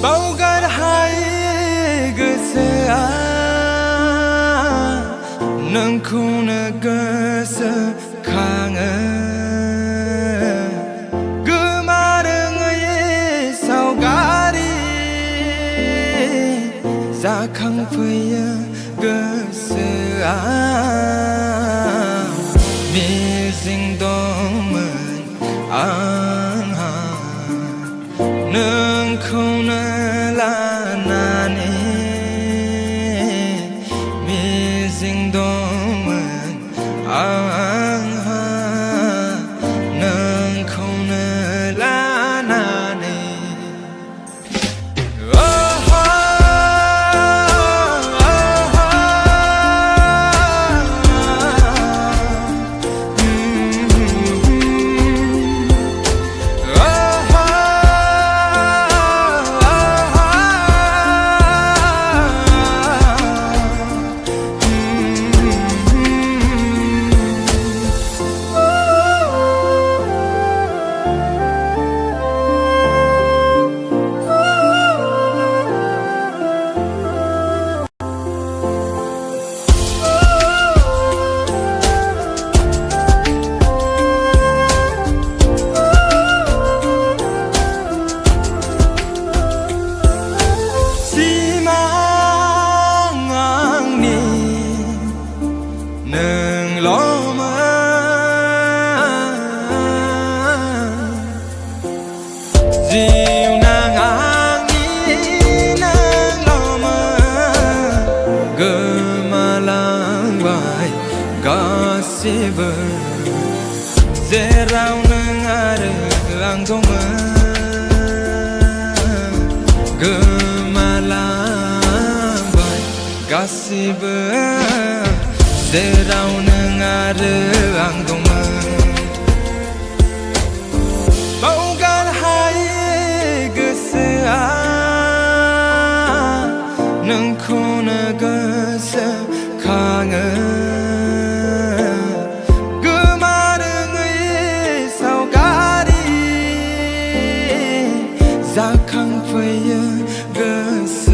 बावगार हायै गोसोआ नोंखौनो गोसोखाङो गोमारोङै सावगारि जाखांफैयो गोसोआ मिजिं दंमोन आंहा नोंखौनो लानानै मिजिं दंमोन आंहा नोंखौनो लानानै जिउनां आंनि नोंल'मोन गोमालांबाय गासिबो जेराव नों आरो आं दंमोन गोमालांबाय गासिबो जेराव नों आरो आं दंमोन बावगार हायै गोसोआ नोंखौनो गोसोखाङो गोमारोङै सावगारि जाखांफैयो गोसो